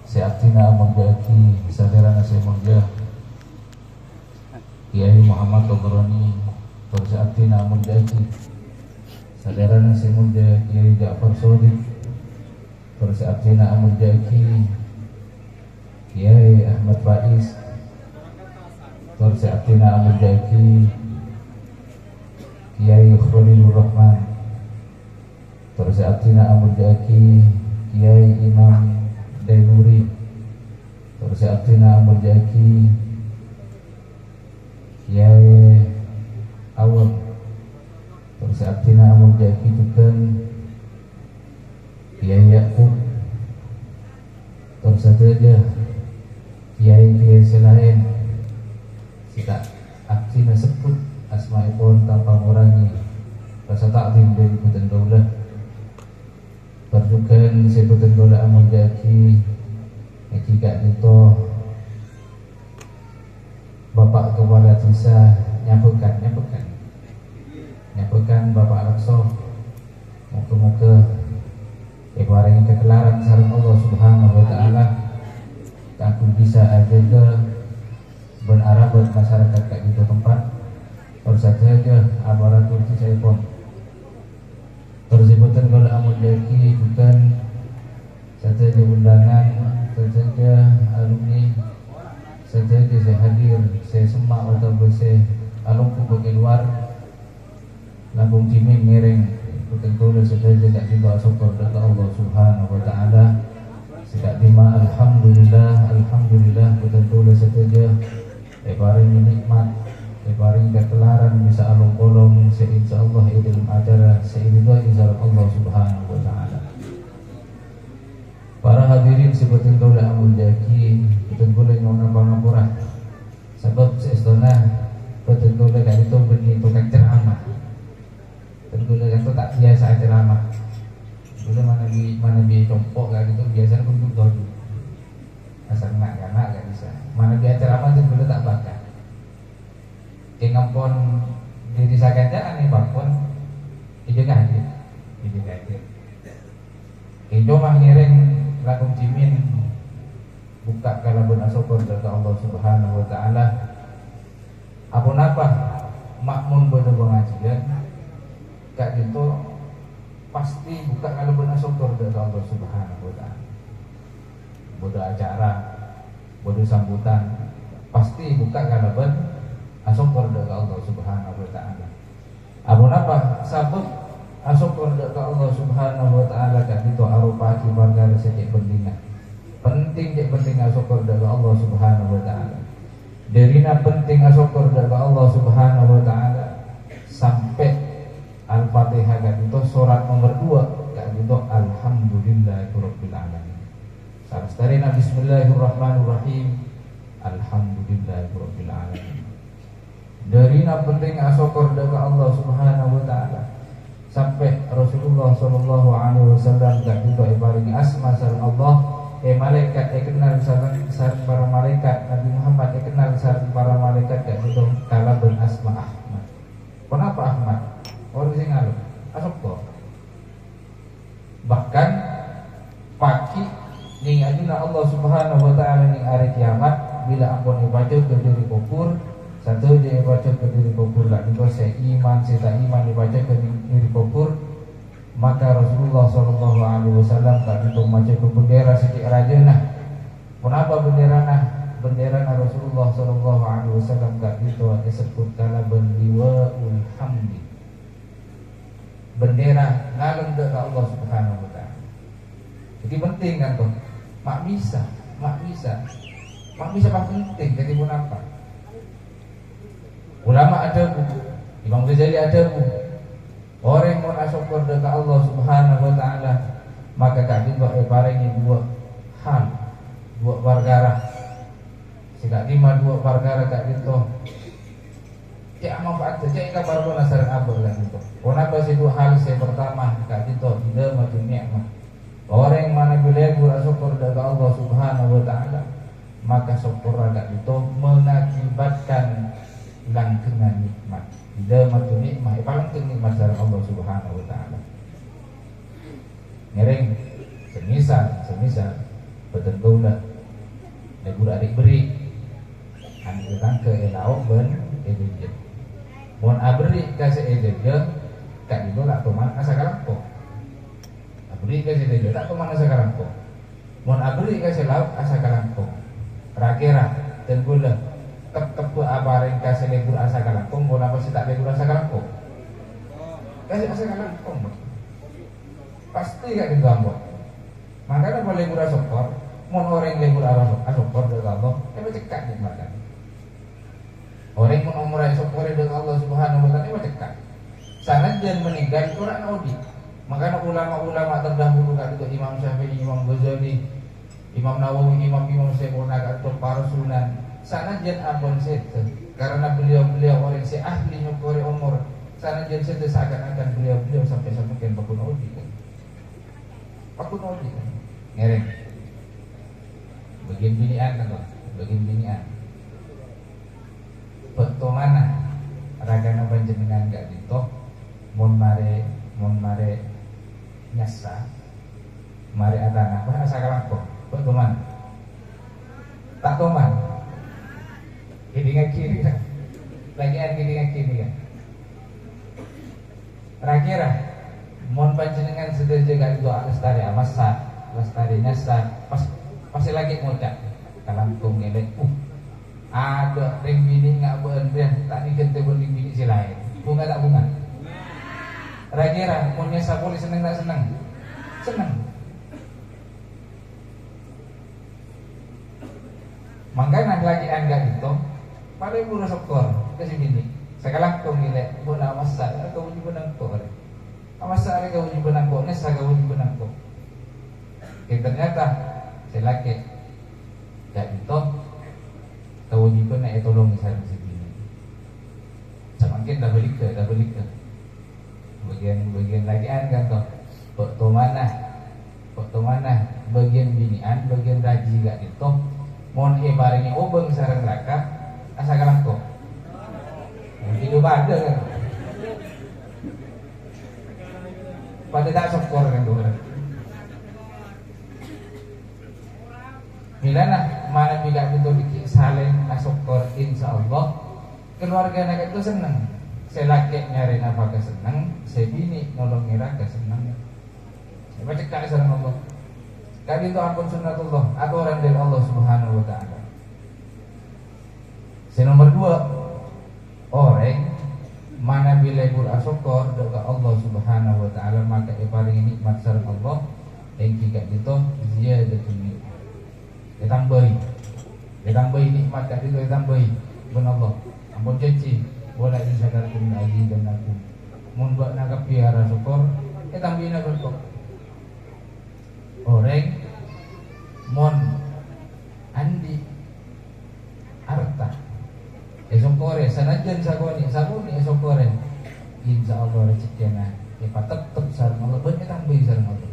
Seaktina Murjaki Sadarana Semurja Kiai Muhammad Tobroni Seaktina Murjaki Sadarana Semurja Kiai Ja'far Sodik Seaktina Murjaki Kiai Ahmad Faiz Seaktina Murjaki Kiai Khalilur Rahman Seaktina Murjaki Kiai Imam Dainuri Seaktina Murjaki Kiai Awal Seaktina Murjaki juga Kiai Yakub saja Kiai selain tidak aktina sebut asma'ipun tanpa mengurangi rasa takdim dari Butan Daulah Perjukan Sebutan Daulah Murjaki Ekika Dito Bapak Kepala Desa Nyabukan Bapak Lakso Moga-moga Ibaratnya kekelaran sarang Allah Subhanahu wa ta'ala aku bisa aja berarah buat masyarakat kayak gitu tempat saja aparat kursi saya pun tersebutan kalau Murjaki bukan saja undangan saja alumni saja saya hadir saya semak atau saya alumku bagi luar lambung ciming miring betul saja tidak tiba syukur kepada Allah Subhanahu wa ta'ala tidak lima alhamdulillah betul saja paring nikmat paring ketelaran bisa alung kolong insyaallah idul acara seiridho izar Allah Subhanahu wa ta'ala. Para hadirin sebutin Daulah Murjaki betul boleh nyona pangapura sebab seistona betul boleh kali itu benih tukang ceramah betul boleh itu tak biasa ceramah boleh mana bi compok kali itu biasanya pun duduk asal nak gak bisa mana bi ceramah itu boleh tak bakal ngampun diri saja aneh bakpun ijo hadir ijo mah ngiring lakum cimin buka kalabun asyukur dari Allah Subhanahu wa ta'ala apa makmun pada pengajian kak gitu pasti buka kalabun asyukur dari Allah Subhanahu wa ta'ala bodo acara bodo sambutan pasti buka kalabun asyukur dari Allah Subhanahu wa ta'ala apa sabut asyukur dari Allah Subhanahu wa ta'ala kan itu arupa akibat sedikit penting asyukur dari Allah Subhanahu wa ta'ala derina penting asyukur dari Allah Subhanahu wa ta'ala sampai Al-Fatihah kan itu surat nomor 2 kan itu alhamdulillahirabbil alamin sarastarina bismillahirrahmanirrahim alhamdulillahirabbil alamin. Darina penting asyukur dari Allah Subhanahu wa ta'ala sampai Rasulullah sallallahu alaihi wasallam gak juga ibaring asma sareng Allah malaikat kenal sareng para malaikat Nabi Muhammad kenal sareng para malaikat gak gitu kala ben asma Ahmad. Kenapa Ahmad? Orang sing ngalih asyukur. Bahkan pagi ning ajuna Allah Subhanahu wa ta'ala ning hari kiamat bila ampun ibadah ke diri kubur satu dia baca ke diri kubur lagi saya iman dibaca ke diri kubur maka Rasulullah sallallahu alaihi wasallam tak itu baca ke bendera sedikit raja nah kenapa bendera Rasulullah sallallahu alaihi wasallam tak itu disebut kala liwaul hamdi bendera ngalem ke Allah Subhanahu wa ta'ala. Jadi penting kan tuh mak bisa penting jadi pun apa ulama ada buku, Imam Ghazali ada buku. Orang yang mau asyukur dengan Allah Subhanahu wa ta'ala maka kak tiba paringi dua perkara. Sikak lima dua perkara kak itu. Ya manfaat saja kabar pun sareng abul lah gitu. Kenapa sih dua hal saya pertama kak itu tidak macam nikmat. Orang yang mana bila bersyukur dengan Allah Subhanahu wa ta'ala maka syukur kak itu mengakibatkan langgengan nikmat. Tidak matu nikmat, paling nikmat dari Allah Subhanahu wa ta'ala. Ngereng semisal betul lah lebur adik beri anu tangke elao ben edeje mon abri kasih edeje kak itu tak teman asa kalampo abri kasih edeje tak teman asa kalampo mon abri kasih lauk asa kalampo rakira tenggula kep abaring kasih lebur asa kalampo mon apa sih tak lebur asa kalampo kasih asa kalampo pasti gak digambok. Makanya boleh lebur asokor, mon orang lebur asokor dengan Allah, cekak nih makan. Orang mon umur asokor dengan Allah Subhanahu Wa Taala cekak. Sana jangan meninggal Quran audi. Makanya ulama-ulama terdahulu kata itu Imam Syafi'i, Imam Ghazali, Imam Nawawi, Imam Syekhuna kata para sunan. Sana jangan abon sete, karena beliau orang si ahli nyukuri umur. Sana jangan sete seakan-akan beliau sampai kian bakun audi. Bakun audi. Ngereng bagian binian kan bagian binian betul mana ragana panjenengan gak ditok mon mare nyasa mare adana apa asa kalangko betul mana tak toman kiri kan lagian kiri kan rakira mon panjenengan sedaya gak ditok lestari amasa lestarinya pasti lagi ngocak kalangkung ngelek ada ring bini nggak bener tak digente ring bini si lain bunga tak bunga ragira punya sapuli seneng tak seneng makanya lagi anda itu pada ibu sokor ke si bini sekalangkung ngelek bunga masa kau juga nangkor masa kau juga nangkor nesa kau juga nangkor ternyata saya laki gak itu kewajiban nak tolong misalnya segini semakin dah balik ke bagian lagi kan toh waktu mana bagian binian bagian raji gak itu mohon baringnya obeng sarang raka asa kalangko hidup ada kan pada tak sokor kan tuh milana mana juga itu saling asokor insya Allah keluarga nak itu senang saya laki nyari apa kesenang saya bini nolong ngira kesenang saya baca kak sarang Allah kali itu ampun sunnatullah aturan dari Allah Subhanahu Wa Taala. Nomor 2 orang mana bila asokor doa Allah Subhanahu Wa Taala maka iparingi nikmat sarang Allah yang jika itu ziyadatun ditambahi nikmat kat itu ditambahi pun Allah ampun janji wala in syakartum la azidannakum mun buat nak piara syukur tambahin nak berkok orang mon andi harta esokore sanajan sagoni esokore insyaallah rezekinya tetep sareng Allah banyak tambahi sareng Allah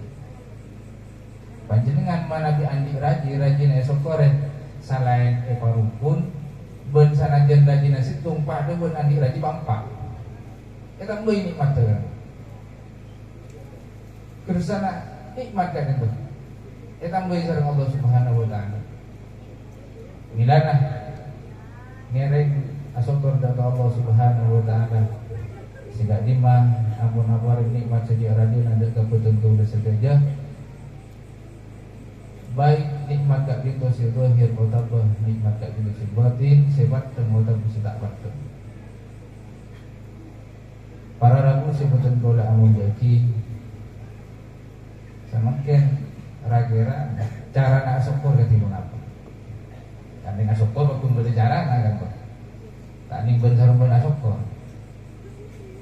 panjenengan mana bi andi rajin esokore selain eparupun ben sanajan rajin nasi tumpah deh ben andi rajin bangpak kita beli nikmat dengan kersana nikmat kan itu kita beli sareng Allah Subhanahu Wa Taala milana ngereng asokor dari Allah Subhanahu Wa Taala sehingga lima ampun nikmat sedia rajin ada kebetulan sesaja baik nikmat kak bintu si zahir mutabah nikmat kak bintu si batin sebat dan mutabah si tak batin para ragu sebutan bola amun jaki semakin ragira cara nak syukur ketimbang apa kan dengan syukur bakun boleh cara nak kan tak ning ben sarung ben syukur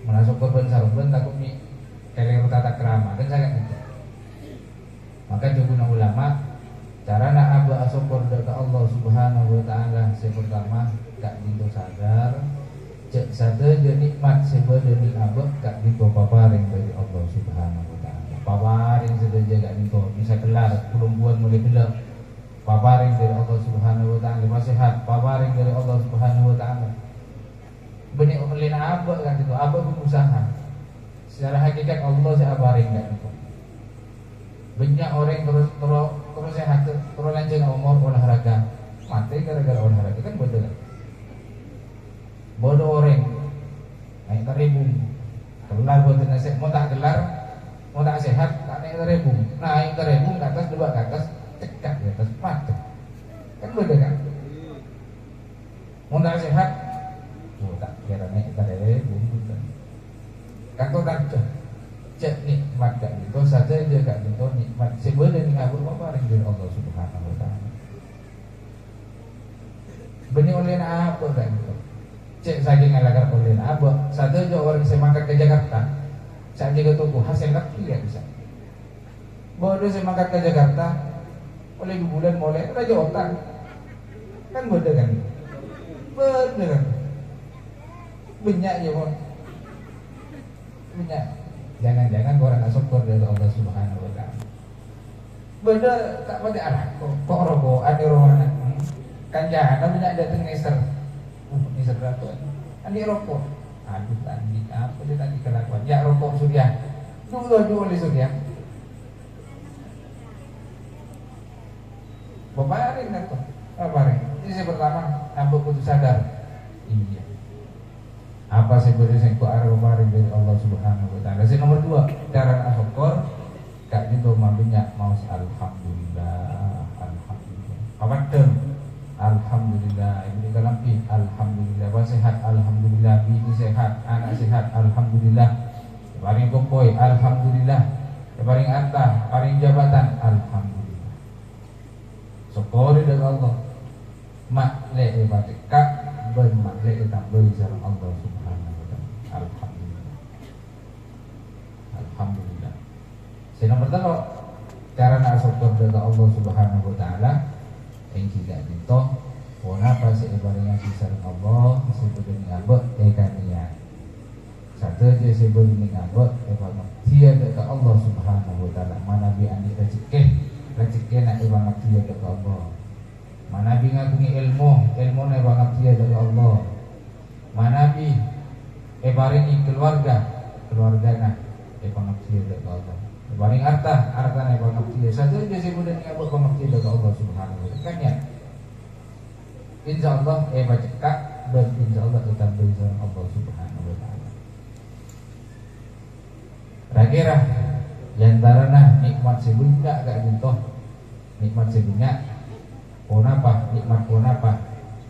mana syukur ben sarung ben takut ni keleng tata krama kan sangat itu maka juguna ulama cara nak aba syukur dari Allah Subhanahu Wa Taala pertama gak dinto sadar cek sadar je nikmat sebenarnya ni aba gak dinto paparing dari Allah Subhanahu Wa Taala paparing sedaja gak dinto bisa kelar pelumbuan mulai belak paparing dari Allah Subhanahu Wa Taala nasihat paparing dari Allah Subhanahu Wa Taala benih oleh aba kan itu aba berusaha secara hakikat Allah saya paparing gak dinto banyak orang terus terus sehat terus lanjut umur olahraga mati gara-gara olahraga kan bodoh kan? Bodoh orang naik teribu gelar bodoh nasi mau tak sehat tak naik teribu ke atas dua ke atas cekat di atas mati kan bodoh kan? Mau tak sehat tak kira naik teribu kan tuh tak cek nikmat gak gitu saja dia gak gitu nikmat sebenarnya ngabur apa ring dari Allah Subhanahu wa taala. Benih oleh apa gak gitu. Cek saja ngalagar oleh apa saja aja orang saya mangkat ke Jakarta saja ke tuku hasil kaki ya bisa. Bodoh saya mangkat ke Jakarta oleh 2 bulan mulai raja otak kan bodoh kan. Bener banyak ya mon banyak. Jangan-jangan orang syukur dari Allah Subhanahu wa taala. Beda tak pada arah kok robokan di rohana. Kan jangan banyak datang niser. Niser berapa? Ani rokok. Aduh tadi apa dia tadi kelakuan? Ya rokok Surya. Dulu oleh Surya. Baparin apa? Baparin. Ini saya pertama nampak putus sadar. Iya. Apa sebenarnya ku arah kemarin dari Allah Subhanahu wa taala. Yang nomor 2, cara asyukur kak gitu mabinya mau alhamdulillah. Apa tuh? Alhamdulillah. Ini dalam alhamdulillah. Wa sehat alhamdulillah. Bini sehat, anak sehat alhamdulillah. Paling kompoi alhamdulillah. Paling harta, paling jabatan alhamdulillah. Syukur dari Allah. Mak le batik kak ben mak le tak beri sareng Allah Subhanahu alhamdulillah. Alhamdulillah. Yang nomor 3 cara nak syukur kepada Allah Subhanahu wa taala yang tidak dito pona pas ibaratnya sisar Allah disebut dengan abot ekania. Satu je sebut dengan abot ibarat tiada ke Allah Subhanahu wa taala mana bi andi rezeki nak ibarat tiada ke Allah. Mana bi ngagungi ilmu nak ibarat tiada ke Allah. Mana bi baring keluarga nah pengabdi kepada Allah. Baring harta nah pengabdi saja dia sebut dengan apa pengabdi kepada Allah Subhanahu wa taala. Kan ya. Insyaallah baca kak dan insyaallah kita berizin Allah Subhanahu wa taala. Kira-kira yantarana nikmat sebunya gak contoh nikmat sebunya nikmat apa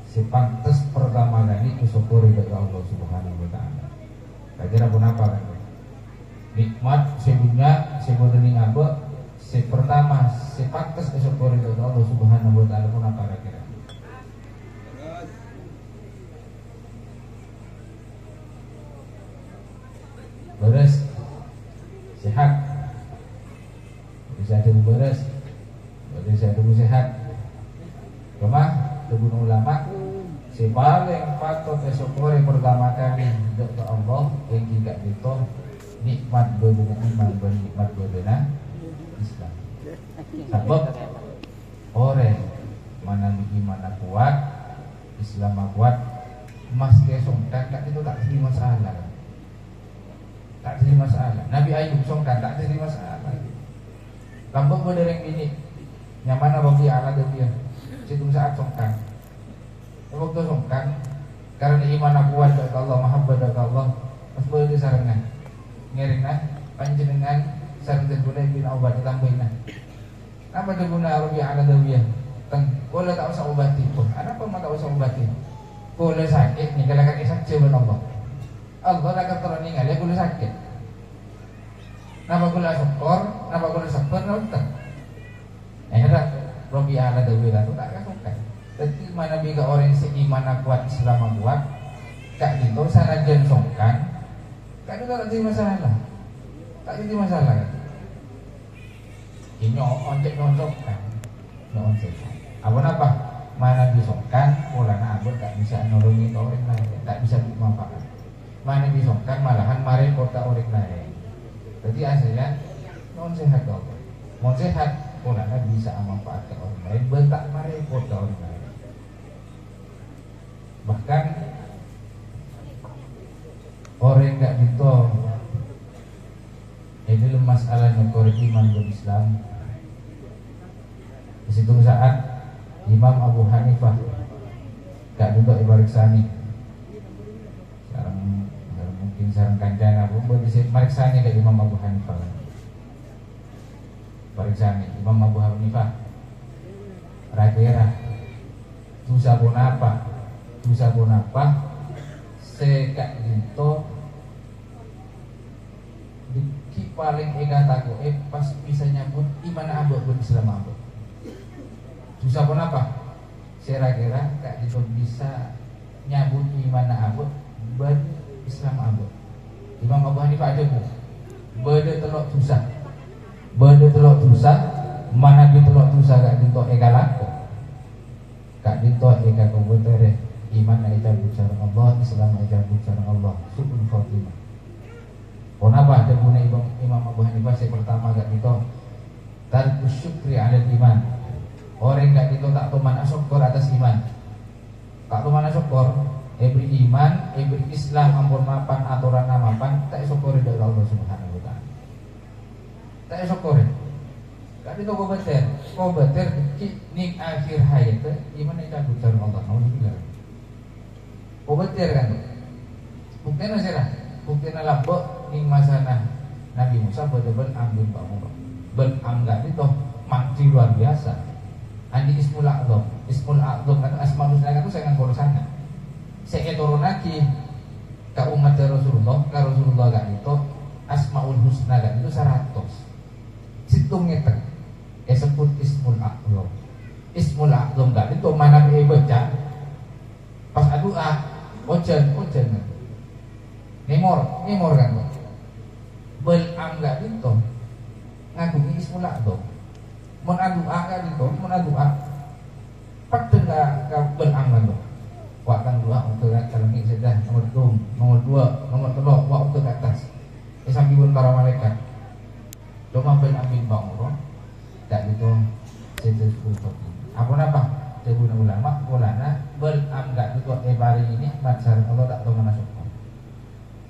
sepantas pertama kali disyukuri kepada Allah Subhanahu wa taala. Kira pun apa kan? Nikmat sebunya sebutnya apa? Pertama sepantas disyukuri kepada Allah Subhanahu wa taala pun apa kira? Beres sehat. Bisa ada beres. Bisa ada sehat. Kemah kebun ulama si paling patut disyukuri pertama kali kepada Allah yang tidak itu nikmat bodona iman dan nikmat bodona Islam. Sebab orang mana mana kuat Islam kuat mas dia songkan tak itu tak jadi masalah. Tak jadi masalah. Nabi Ayub songkan tak jadi masalah. Lambung berdereng ini nyaman Rabbi ala dia. Situ saat songkan. Waktu songkan karena iman kuat kepada Allah, mahabbah kepada Allah, mas boleh disarankan. Ngerina panjenengan sareng boleh bin obat ditambahin. Apa guna Rabbi ala dia? Boleh tak usah obati pun. Apa mau tak usah obati? Boleh sakit nih kalau kaki sakit ben Allah. Allah akan terus ningal ya boleh sakit. Napa boleh syukur, napa boleh sabar nonton. Heran Rabbi ala dia tu tak kasukan. Jadi mana biga orang seiman kuat Islam kuat, kak gitu sana jen songkan, kak itu tak jadi masalah, tak jadi masalah. Ini oncek nonsokkan, oncek. Apa? Mana disongkan, mulanya abot tak bisa nolongin orang lain, tak bisa dimanfaatkan. Mana disongkan malahan mari kota orang lain. Jadi asalnya non sehat kau, non sehat, mulanya bisa memanfaatkan orang lain, bentak mari kota orang lain. Bahkan orang yang gak ditolong ini masalah yang korek iman berislam Di situ saat Imam Abu Hanifah gak duduk ibariksani. Sekarang mungkin sarang kancana pun bisa mariksani ke Imam Abu Hanifah. Bariksani Imam Abu Hanifah. Kira-kira dosa pun apa? Sekak itu di paling taku pas bisa nyambut iman abad berislam abad. Dosa pun apa? Kira-kira kak itu bisa nyambut iman abad berislam abad. Imam Abu Hanifah aja bu. Beda telok dosa, mana di telok dosa kak itu laku. Kak dito eka komputer iman aja bicara Allah, Islam aja bicara Allah. Syukur khotimah. Kenapa ada guna Imam Abu Hanifah yang pertama kak dito tarkus syukri ala iman. Orang kak dito tak tuman syukur atas iman. Tak tuman syukur, beri iman, beri Islam ampun mapan aturan mapan, tak syukur dari Allah Subhanahu wa taala. Tak syukur. Kan itu kobeter nik akhir hayat iman itu bicara Allah. Alhamdulillah. Kobeter kan tuh. Buktinya sih buktinya lambok ning masana Nabi Musa betul-betul ambil bangun. Beranggap itu makci luar biasa. Andi Ismul A'zam kan asmaul husna kan itu saya nganggo sana. Saya turun lagi ke umat Rasulullah, kan itu asmaul husna kan itu 100. Situng ngetek sebut Ismul A'zam. Ismul A'zam kan itu mana baca pas doa ojen nemor kan beranggap itu ngagungi Ismul A'zam. Mun doa kan itu doa padahal ka beranggap itu waktu doa untuk kalami sudah nomor 2 nomor 3 waktu ke atas sambil para malaikat cuma ambil bangun tak itu sejenis untuk apa sebuah ulama ulana beranggap itu ebari ini masyarakat Allah tak tahu mana syukur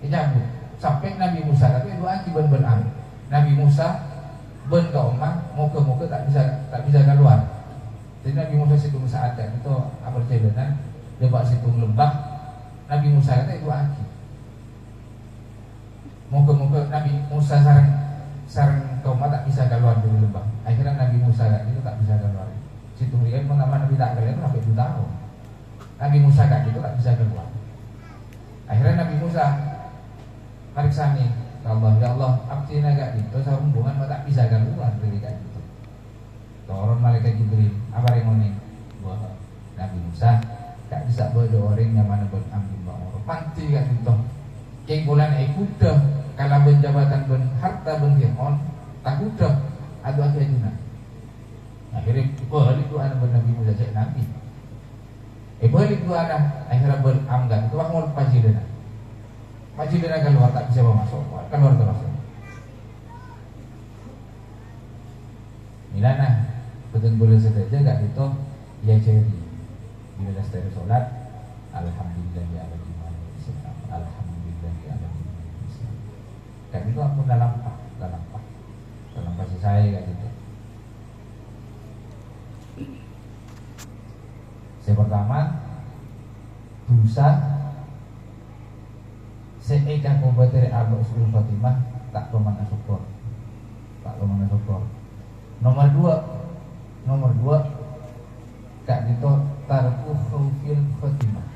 ijabut sampai Nabi Musa tapi itu akibat beranggap Nabi Musa ke omah muka tak bisa keluar. Jadi Nabi Musa situ saat itu perjalanan lewat situ lembah Nabi Musa itu aki muka Nabi Musa sarang kaum tak bisa keluar dari lembah. Akhirnya Nabi Musa itu tak bisa keluar. Situ dia mengaman Nabi tak keluar sampai 2 tahun. Nabi Musa itu tak bisa keluar. Akhirnya Nabi Musa mariksani Allah, ya Allah, abdi naga itu saya hubungan tak bisa keluar dari kayak gitu. Orang malaikat Jibril, apa yang ngomong? Bahwa Nabi Musa tak bisa berdoa orang yang mana berambil bangun. Panti kan itu. Kengkulan kuda kalau penjabatan ben harta ben Fir'aun tak udah ada akhirnya. Akhirnya balik itu anak Nabi Musa cek Nabi. Balik itu anak akhirnya beranggap itu mau pajidana. Pajidana keluar tak bisa masuk, keluar terus. Milana betul boleh saja gak itu ya ceri. Bila dah dari solat, alhamdulillah ya Allah. Alhamdulillah ya Allah. Dan itu aku dalam kasih saya kayak gitu. Yang pertama dosa seekan kobateri Abu Sulul Fatimah tak kemana syukur. Nomor 2 kak gitu tarku khufil Fatimah.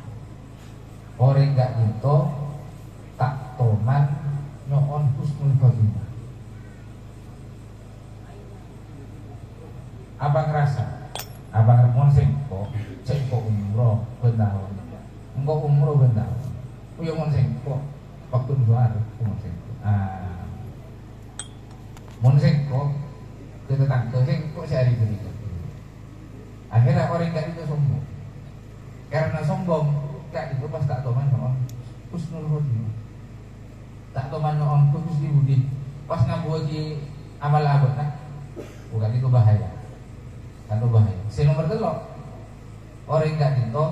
Orang kak gitu tak toman nyoon husnul Fatimah. Abang rasa abang monseng kok cek kok umroh bentar engkau umroh bentar uyo monseng kok waktu dua monseng monseng kok tetang monseng kok sehari begitu. Akhirnya orang kak itu sombong. Karena sombong kak itu pas tak toman nyoon husnul Fatimah. Tak toman nyoon khusus di budi pas ngabuh di amal abad bukan itu bahaya. Kan bahaya. Si nomor 3 orang gak dito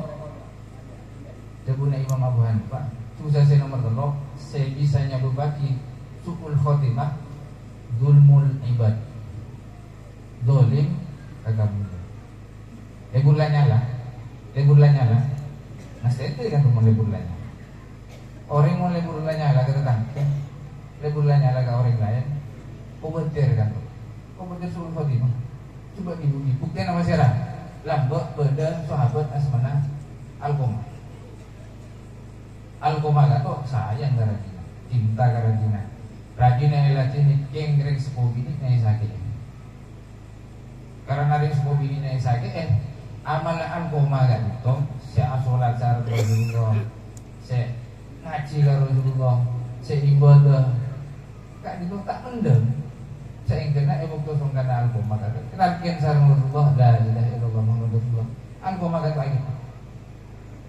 debuna Imam Abu Hanifah. Susah si nomor 3 saya bisanya berbagi su'ul khotimah zulmul ibad. Zolim kagak boleh. libur lah nyala, nah itu kan mau libur lah nyala. Orang mau libur lah nyala ke tetangga, libur lah nyala ke orang lain, kau betir kan, kau betir suruh Fatimah, coba dibuki, bukti nama siapa? Lambok beda sahabat asmana Alkoma kata sayang karena cinta karena rajina elacini kengreng sepobini nai sakit. Karena ring sepobini nai sakit amal alkoma gak itu si asolat cara Rasulullah, si ngaji karo Rasulullah, si ibadah gak itu tak mendem. Saya kena emok tu songkana alkoma kata. Kenalkan sareng Rasulullah la ilaha illallah Muhammadur Rasulullah. Alkoma kata lagi.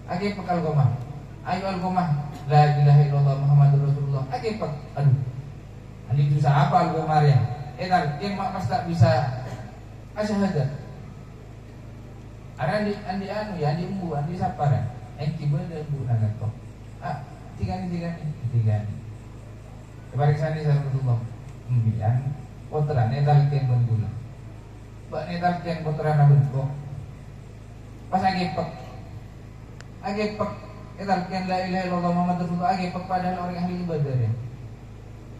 Agi pekal alkoma. Ayo alkoma la ilaha illallah Muhammadur Rasulullah. Agi pek. Aduh. Ali itu apa alkoma ya? Yang mak mas tak bisa asyahadat. Ada andi anu ya, andi umbu, andi sapara. Tiba ada umbu naga to. Tiga ni. Kemarin sana sareng Rasulullah. Sembilan. Putra netal ken bendula. Bak netal ken putra na bentuk. Pas agepek netal ken la ilaha illallah Muhammadur Rasulullah agepek padahal orang ahli ibadah ya.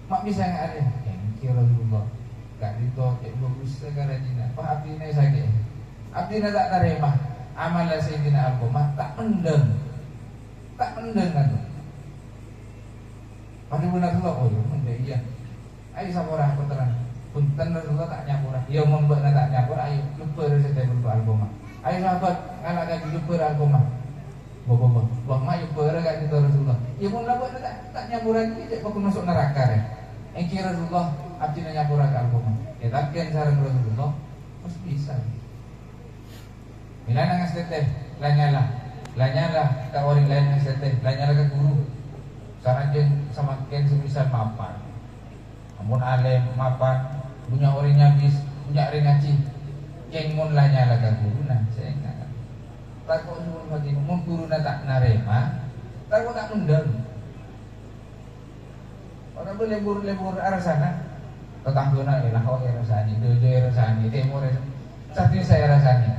Mak bisa enggak ada yang kira Rasulullah. Gak dito cek bagus segala dina. Pak abdina sakit. Abdina tak terima. Amal sayyidina Al-Qamah tak mendeng kan. Pada benar Rasulullah iya. Ayo sapora putra. Punten Rasulullah tak nyapura. Ya membak tak nyapura. Ayo lupa rezeki berbuat Al-Qamah. Ayo sahabat kalau ada lupa Al-Qamah. Bapak, wah mak lupa kan itu Rasulullah. Ya pun labak tak nyapura ni cek kau masuk neraka ya. Yang kira Rasulullah abdi nyapura ke Al-Qamah. Ya takkan sareng Rasulullah mesti bisa. Bila nang teteh lanyala ke orang lain nang teteh lanyala ke guru. Saranjeun samakeun semisal mapan. Amun alim mapan punya orang nyabis, punya orang ngaji. Keng mun lanyala ka guru nah saya enggak. Takut suruh bagi mun guru tak narema, takut tak mendem. Orang lebur arah sana. Tetanggana ialah oh rasani, dojo rasani, timur satu saya rasani.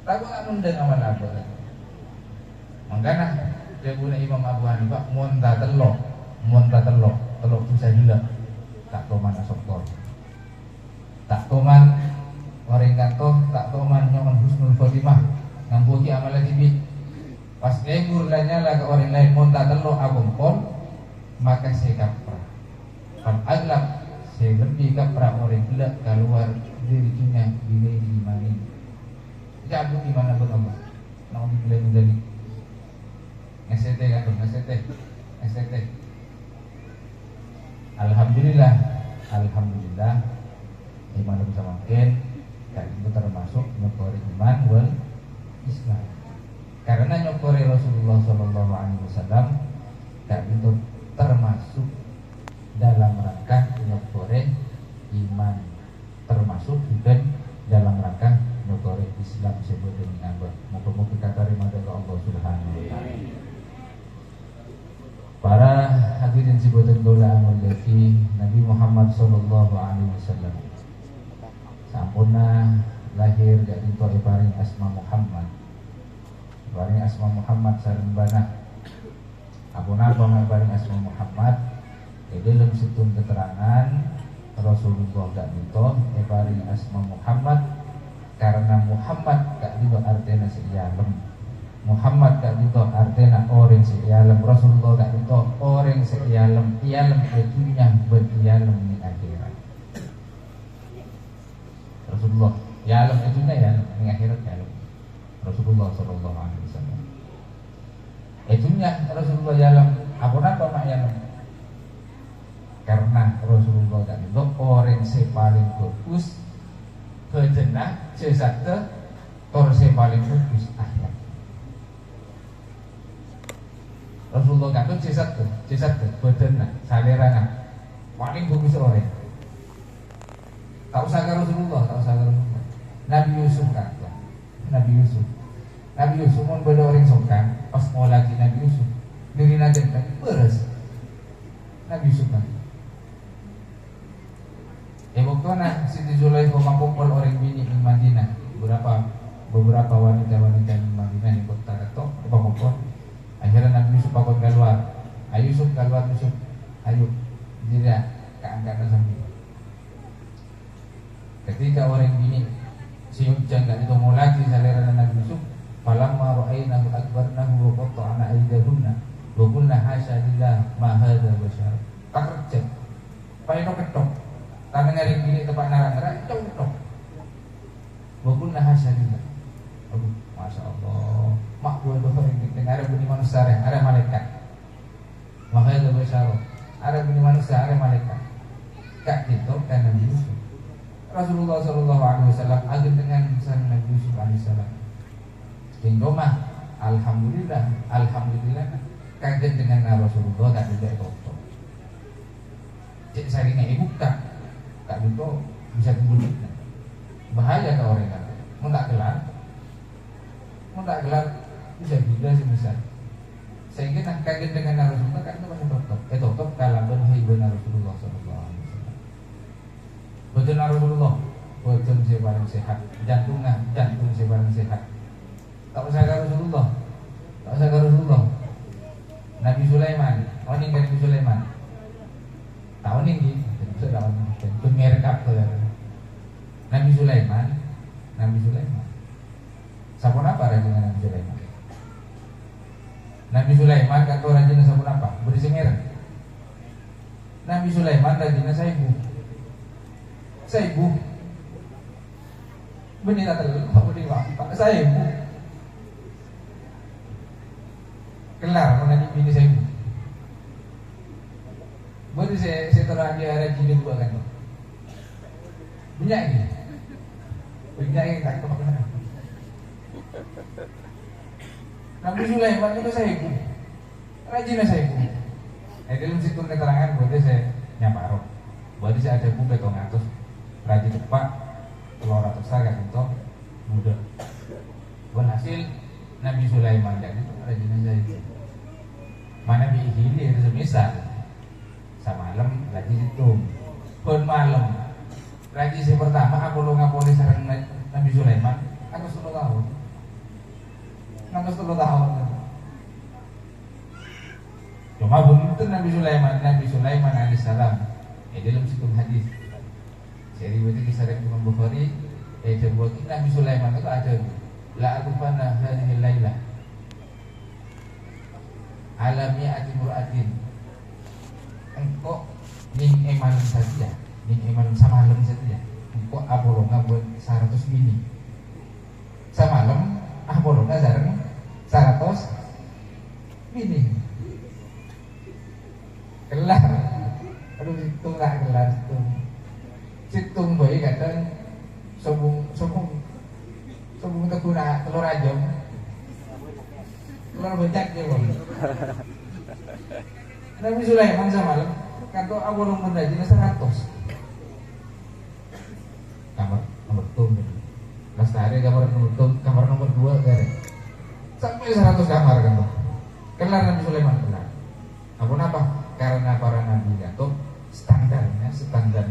Takut tak mendem amal apa. Makanya dia guna Imam Abu Hanifah monta telok susah hilang tak toman asoktor tak toman orang kantor tak toman nyoman husnul khotimah ngampuki amalan tibi pas lebur lanyala ke orang lain monta telok abongkol maka saya kaprah kan aglab saya lebih kaprah orang gelap keluar dirinya bilai di mana jatuh di mana berapa nak bilai menjadi ST kan ST Alhamdulillah iman bisa makin dan itu termasuk nyokori iman wal Islam karena nyokori Rasulullah SAW dan itu termasuk dalam rangka nyokori iman termasuk juga dalam rangka nyokori Islam sebetulnya moga-moga kita terima dari Allah Subhanahu wa Ta'ala. Para hadirin sibuatan dola amaldati Nabi Muhammad sallallahu alaihi wasallam sampuna lahir dari to'i paring asma Muhammad sareng bana apuna paring asma Muhammad dalam situn keterangan Rasulullah gak dito paring asma Muhammad karena Muhammad gak dito artinya seialem Muhammad gak dito artinya orang seialem Rasulullah gak dito orang seialem itunya berialem di akhirat Rasulullah yalem itunya yalem di akhirat yalem Rasulullah sallallahu alaihi wasallam itunya Rasulullah yalem apa mak yalem karena Rasulullah gak dito orang paling bagus kejenah sesate orang paling bagus akhirat Rasulullah kan jasad badan salerana paling bagus orang tak usah ke Rasulullah Nabi Yusuf kan Nabi Yusuf pun beda orang sokan pas mau lagi Nabi Yusuf diri najen kan beres Nabi Yusuf kan Pokoknya Siti Zulaikha makumpul orang bini di Madinah. Beberapa wanita-wanita di Madinah yang kota ketok apa-apa. Akhirnya Nabi Yusuf pakon keluar. Ayo Yusuf keluar Yusuf. Ayo. Tidak keangkatan sambil. Ketika orang bini si Ujang gak ditemu lagi salera Nabi Yusuf, falamma ra'aynahu akbarnahu wa qatta'na aydahunna wa qulna hasya lillah ma hadza bashar. Kerja. Paino ketok. Karena ngari bini tempat narang-narang ketok. Wa qulna hasya lillah. Aduh, Masya Allah. Mak gua orang ini ada bunyi manusia, ada malaikat. Ma hadza bashar. Ada bunyi manusia, ada malaikat. Kak gitu kan Nabi Yusuf. Rasulullah SAW agak dengan sang Nabi Yusuf AS. Hingga mah, alhamdulillah kaget dengan Rasulullah tak tidak itu. Cek saringnya ibu tak itu bisa dibunuh. Bahaya ke orang kan. Mau tak gelar bisa gila sih misal. Saya kira kaget dengan Rasulullah kan itu masih top kalau berhibun Rasulullah SAW. Betul Rasulullah, betul si paling sehat, jantung si paling sehat. Tak usah Rasulullah, Nabi Sulaiman, Nabi Sulaiman, tahu nih sudah itu merekap tu. Nabi Sulaiman, sabun apa rajin Nabi Sulaiman? Nabi Sulaiman kata rajin sabun apa? Berisi merek. Nabi Sulaiman rajin saibu benih tak terlalu Pak saibu kelar menanti bini saibu berarti saya terang dia ada jilid dua kan banyak ini tak kemana Nabi Sulaiman itu saibu rajin saibu dalam situ keterangan berarti saya nyaparoh berarti saya ada buku betong atas rajin tepat telur atau saga itu mudah. Hasil Nabi Sulaiman jadi rajin aja itu. Mana bihili itu semisal semalam rajin itu pun malam rajin si pertama aku lo ngapoli sarang Nabi Sulaiman aku 10 tahun. Cuma betul Nabi Sulaiman alaihissalam dalam situ hadis. Jadi berarti kisah Imam Bukhari buat Nabi Sulaiman itu ada la akufana hadhihi lailah ala mi'ati mur'atin engkau ning malam saja samalam saja engkau abolonga buat 100 bini samalam abolonga sareng 100 bini kelar aduh itu lah kelar itu situng bayi kadang sobung teguna telur ajam telur becak dia bang. Nabi Sulaiman semalam kata awalung mendajina 100 kamar nomor 2 lestari kamar nomor 2 gare sampai 100 kamar kan kelar Nabi Sulaiman kelar apa karena para nabi itu standarnya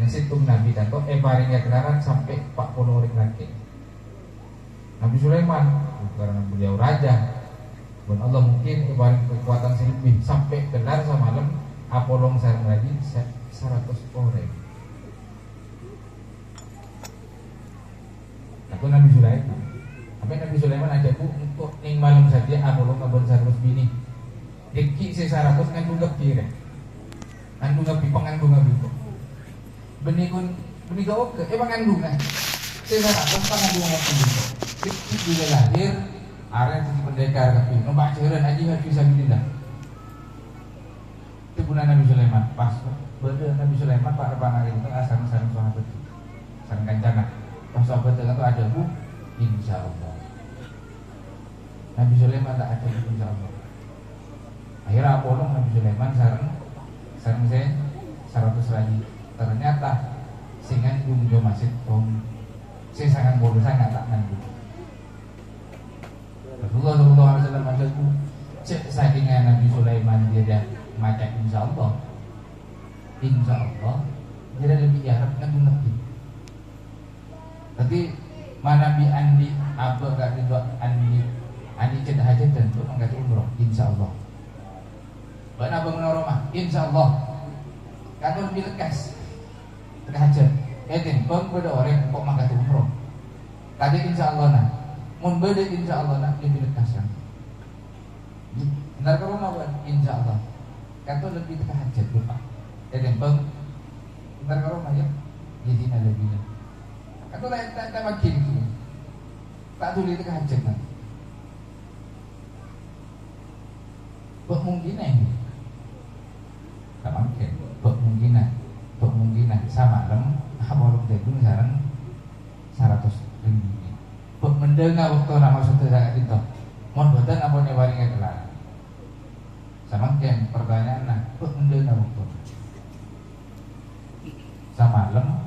situng Nabi dato paringnya kenaran sampai 40 orang lagi. Nabi Sulaiman karena beliau raja dan Allah mungkin paring kekuatan lebih sampai kelar semalam apolong sareng lagi 100 orang. Aku Nabi Sulaiman. Nabi Sulaiman ada untuk ning malam saja apolong abon 100 bini. Deki 100 ngandung kepir. Ngandung kok. Benih gak oke, mengandung kan? Saya tak mengandung apa itu. Itu juga lahir, aren di pendekar keping. Nombak cairan aja nggak bisa bililah. Itu guna Nabi Sulaiman. Pas bener Nabi Sulaiman Pak Repang itu asal sahabat, sarang kancana. Pas sahabat itu ada insya Allah. Nabi Sulaiman tak ada insya Allah. Akhirnya Apollo Nabi Sulaiman sarang saya 100 lagi. Ternyata singan dung masjid sing sangat bodoh sangat tak nanggung. Rasulullah SAW maksudku cek sakingan Nabi Sulaiman dia dah macam insya Allah jadi lebih Arab kan nabi. Tapi mana bi andi apa gak itu andi cedah aja tentu mengganti umroh insyaallah. Bana bangun rumah insyaallah. Kan lebih lekas. Terhajar. Tempong beda orang kok mangkat umroh. Tadi insyaallah nah. Mun beda insyaallah nah lebih lekas kan. Benar ke rumah buat insyaallah. Kata lebih terhajar lupa. Tempong benar ke rumah ya. Jadi lebih. Kata tak makin. Tak tulis terhajar nah. Kemungkinan tak mungkin kemungkinan sama lem bolong jagung sarang 100 ribu mendengar waktu nama suatu saat itu mohon boten apa nyewaring kelar sama mungkin pertanyaan nah mendengar waktu sama lem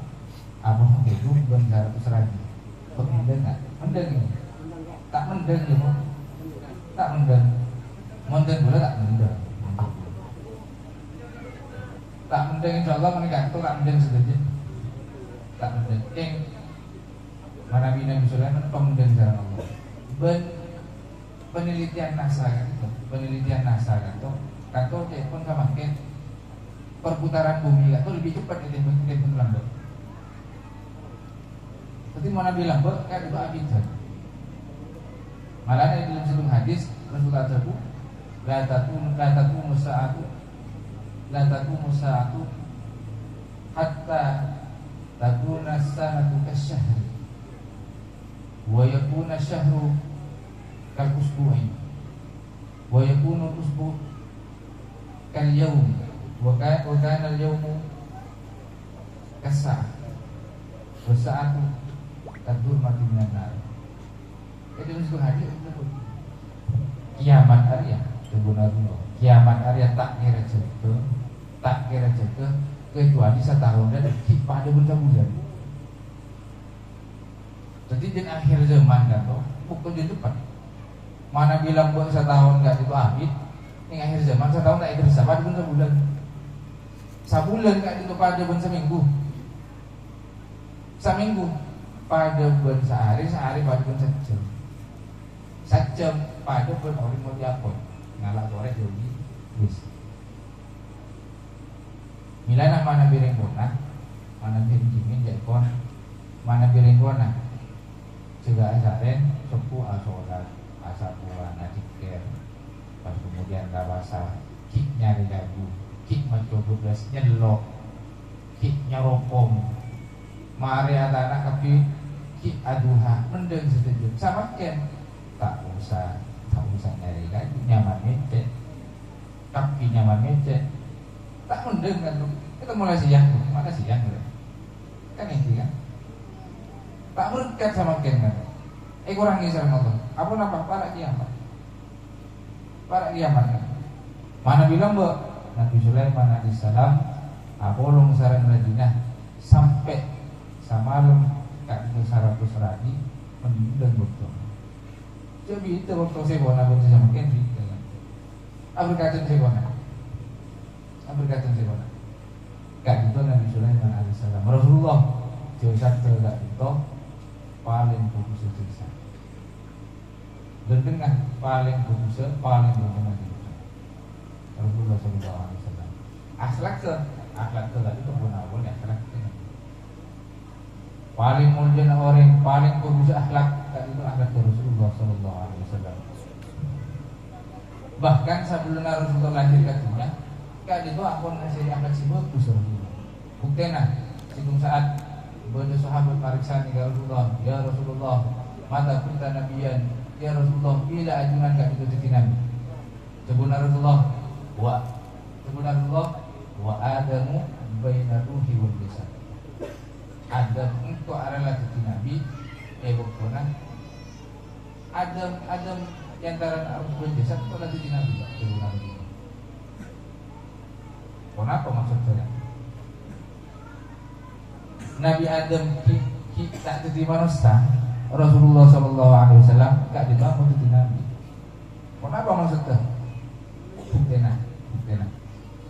apa jagung dan 100 ribu mendengar tak mendengar tak mendengar Monten boleh tak mendeng. Tak mendeng insyaallah menikah itu tak mendeng sedikit. Tak mendeng. Yang mana bina Sulaiman pemendeng jalan Allah. Penelitian NASA kan itu. Penelitian NASA kan itu. Kantor pun sama kan perputaran bumi kan itu lebih cepat daripada lambat. Seperti mana bilang kan itu abidah. Malah di dalam satu hadis Rasulullah SAW La taqumu sa'atu hatta takuna sanatu kasyahri wa yakuna syahru kal usbu'i wa yakunu usbu' kal yawm wa kana al yawmu kasa'ah wa sa'atu tadur mati minan nar. Itu satu hadis itu kiamat hari ya. Kiamat area tak kira jatuh kecuali setahun dan pada berbulan. Jadi di akhir zaman kan tuh pukul di depan. Mana bilang buat setahun nggak itu habis, di akhir zaman setahun tak itu bisa pada berbulan. Sebulan nggak itu pada bulan seminggu. Seminggu pada bulan sehari pada bulan sejam. Sejam pada bulan orang mau diapun. Ngalak korek yogi wis milana mana bireng bona mana bireng jimin jaikon mana bireng bona juga asaren sepu asolat asapuan aciker pas kemudian gawasa kik nyari dagu kik mencoba belas nyelok kik nyaropom mari ada anak kapi kik aduha mendeng setuju sama ken tak usah nyari kan nyaman ngecek tapi nyaman ngecek tak mendeng kan kita mulai siang mana siang kan ini kan tak berkat sama ken kan kurang ngisar ngomong apa nampak para kiamat kan mana bilang bu Nabi Sulaiman alaihissalam apolong saran Madinah sampai samalum kak itu 100 radi mendeng betul. Jadi itu waktu saya bona betul sama Ken gitu. Abrikatun saya bona. Kak itu Nabi Sulaiman alaihissalam. Rasulullah jauh kak itu paling bagus cerita. Dan dengan paling bagus paling bagus. Rasulullah sallallahu alaihi wasallam. Akhlak itu benar-benar akhlak. Paling mulia orang paling bagus akhlak itu akhlak Rasulullah sallallahu alaihi wasallam. Bahkan sebelum Rasulullah lahir ke dunia, kan itu aku ngasih akhlak si bagus Rasulullah. Buktinya, situng saat banyak sahabat mariksan ya Rasulullah, ya Rasulullah, mata kunta nabiyan, ya Rasulullah, bila ajunan gak itu nabi. Sebelum Rasulullah, wa adamu baina ruhi wal jasad. Adam itu adalah jadi nabi, bukan Adam yang antara arus berjasa itu adalah jadi nabi. Kenapa maksud saya? Nabi Adam tak jadi manusia, Rasulullah Sallallahu Alaihi Wasallam tak dibangun jadi nabi. Kenapa maksudnya? Buktinya.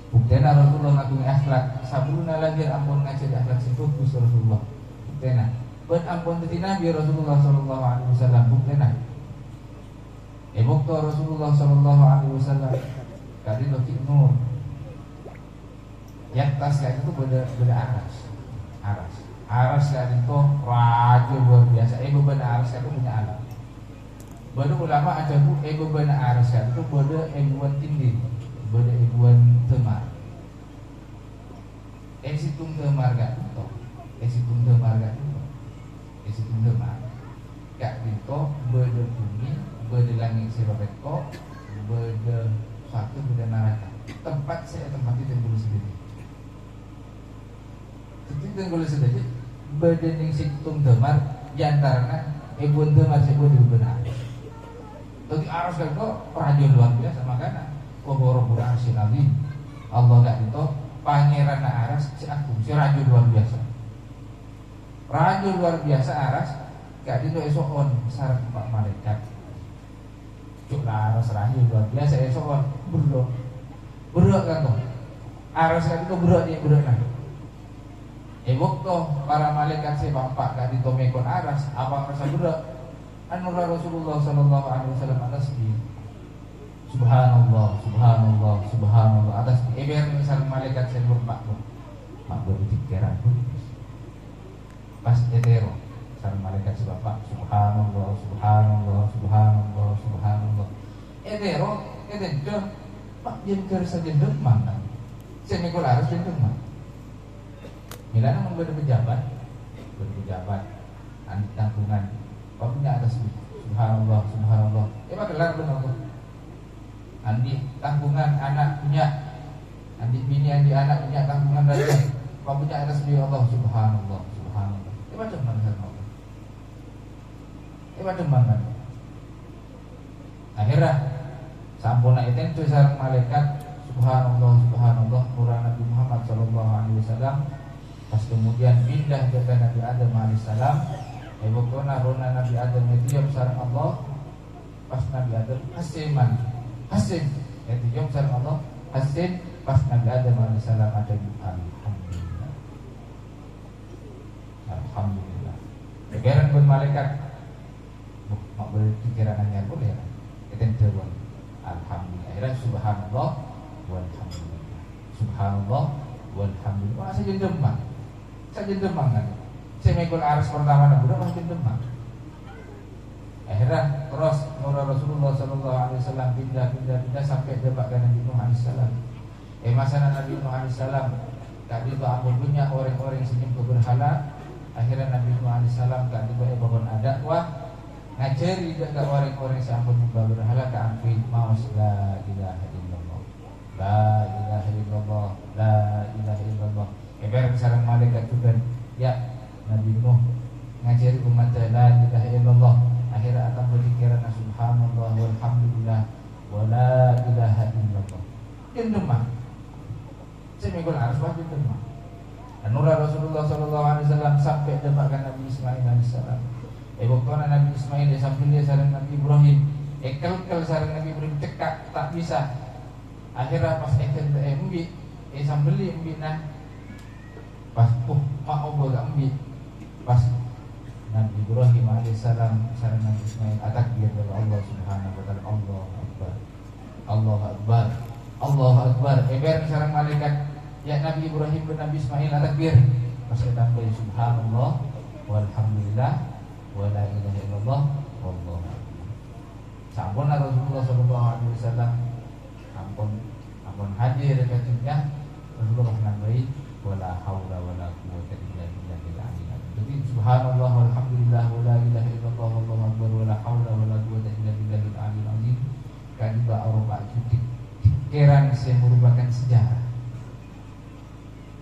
Buktena Rasulullah ngagung akhlak, sabuna lagi ampun ngajari akhlak sing bagus Rasulullah. Buktena, buat ampun tadi Nabi Rasulullah sallallahu alaihi wasallam. Buktena, bukto Rasulullah sallallahu alaihi wasallam kali loki nur. Yang tas kayak itu beda aras kayak itu raja luar biasa. Beban aras kayak itu punya alam. Bada ulama ada bu beban aras kayak itu beda ebuan tinggi. Bada ebuan temar. Situng temar gak itu. Situng temar gak itu. Situng temar. Gak itu beda bumi, beda langit sirobeko, beda satu beda neraka. Tempat saya tempat itu yang boleh sendiri. Itu yang boleh sendiri. Beda ning situng temar, diantaranya ebuan temar sebuah di benar. Jadi aras kan itu perajin luar biasa makanya. Koboro Arsy Nabi Allah gak itu pangeran aras si aku si raja luar biasa. Raja luar biasa aras gak itu esokon sarang pak malaikat. Cuk aras raja luar biasa esokon berok kan tuh. Aras kan itu berok dia berok nah. Waktu para malaikat si bapak gak ditomekon aras apa rasa berok. Anura Rasulullah sallallahu alaihi wasallam atas di Subhanallah, subhanallah, subhanallah. Atas eber misal malaikat sebut makmur pikiran pun. Pas etero, misal malaikat sebapak Subhanallah, subhanallah, subhanallah, subhanallah. Etero pak jenker saja demang kan. Semikul harus demang. Milana memberi pejabat, anti tanggungan. Kau punya atas Subhanallah, subhanallah. Pak gelar benar tuh. Andi tanggungan anak punya, andi bini andi anak punya tanggungan dari kau punya atas dia Allah subhanallah subhanallah. Macam mana Allah? Macam mana? Akhirnya sampuna itu sareng malaikat subhanallah subhanallah Quran Nabi Muhammad sallallahu alaihi wasallam. Pas kemudian pindah ke Nabi Adam alaihissalam. Ebokona rona Nabi Adam itu yang sareng Allah. Pas Nabi Adam Hasim, itu jawab sareng Allah. Hasim pas Nabi Adam alaihissalam ada di alhamdulillah. Alhamdulillah. Pikiran pun malaikat, mak berpikiran hanya boleh. Kita jawab alhamdulillah. Akhirnya subhanallah walhamdulillah. Subhanallah walhamdulillah. Saja demang kan. Semekul aras pertama nak budak masih demang. Akhirnya terus Rasulullah sallallahu alaihi wasallam pindah sampai dapatkan Nabi Nuh alaihi salam. Masa Nabi Nuh alaihi salam tadi itu ampun punya orang-orang senyum ke berhala. Akhirnya Nabi Nuh alaihi salam kan tiba babon ada wah ngajari dekat orang-orang sampun nyembah berhala ka amfi maus la ilaha illallah. La ilaha illallah, la ilaha illallah. Ibarat sareng malaikat juga ya Nabi Nuh ngajari umat la ilaha illallah. Akhirnya akan berpikiran subhanallah walhamdulillah wala ilaha illallah. Demang. Semikul harus wajib demang. Anura Rasulullah sallallahu alaihi wasallam sampai dapatkan Nabi Ismail alaihi salam. Waktu Nabi Ismail sambil dia sareng Nabi Ibrahim. Ekel sareng Nabi Ibrahim cekak tak bisa. Akhirnya pas ekel embi sambil embi nah. Pas mau boga embi. Pas Nabi Ibrahim alaihissalam sareng Nabi Ismail atakbir dari Allah subhanahu wa ta'ala. Allahu akbar, Allahu akbar, Allahu akbar. Eber sareng malaikat ya Nabi Ibrahim dan Nabi Ismail atakbir. Pas tambah subhanallah walhamdulillah wala ilaha illallah wallahu akbar. Sampun Rasulullah sallallahu alaihi wasallam ampun hadir ketika Rasulullah nambahi wala haula wala quwwata illa billahil aliyyil azim. Jadi subhanallah walhamdulillah wala ilaha illallah wallahu akbar wala haula wala quwwata illa billahil aliyyil azim. Kadiba arba cutik pikiran saya merupakan sejarah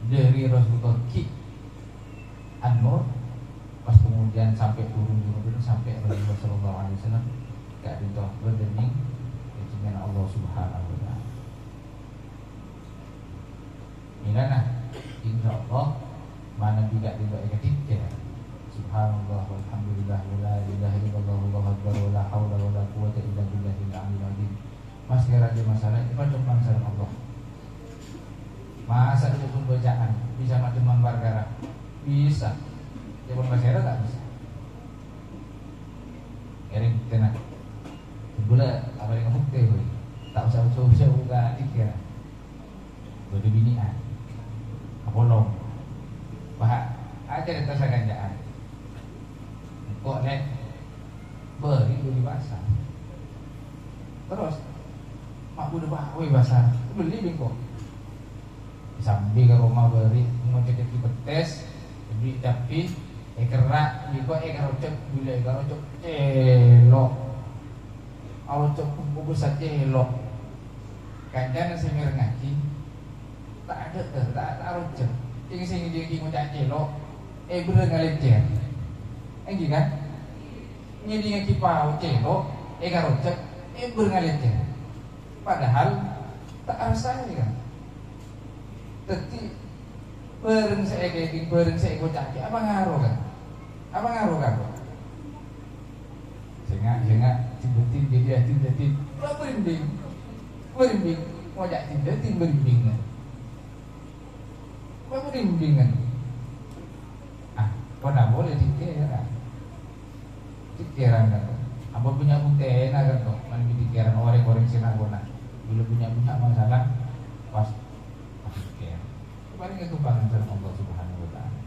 dari Rasulullah ki An-Nur pas kemudian sampai turun sampai Rasulullah sallallahu alaihi wasallam gak ditoh berdening dengan Allah subhanahu wa ta'ala. Inana insyaallah mana tidak ketika subhanallah walhamdulillah wala ilaha illallah wallahu akbar wala haula wala quwwata illa billahil aliyyil azim. Mas kira di masalah itu macam masalah Allah. Masa dia pun bacaan bisa mati perkara? Bisa. Dia pun perkara tak bisa. Kering tenang. Gula apa yang bukti gue? Tak usah buka dikira. Bodoh binian. Apolong. Bahak aja di tas ganjaan. Kok nek beri beli basah. Terus mak udah bawa basah. Beli bingkok. Sambil ke rumah beri mau jadi betes, beli tapi kerak juga kerocok bila kerocok elok, kerocok bungkus saja elok. Kanjana semir ngaji tak ada tak rocok. Sing ngucap elok, bener ngalecer. Enggak kan? Nyedi ngaji pau elok, kerocok bener ngalecer. Padahal tak rasanya kan. Jadi bareng saya kayak bareng saya kocak apa ngaruh kan? Apa ngaruh kan? Sehingga tiba-tiba jadi merinding, mau jadi tiba-tiba merinding kan? Apa merinding kan? Kau nak boleh dikeran kan? Apa punya bukti enak kan? Kau mana dikeran orang sinar kau nak? Bila punya masalah pas. Paling ketumpangan dalam Allah Subhanahu wa ta'ala.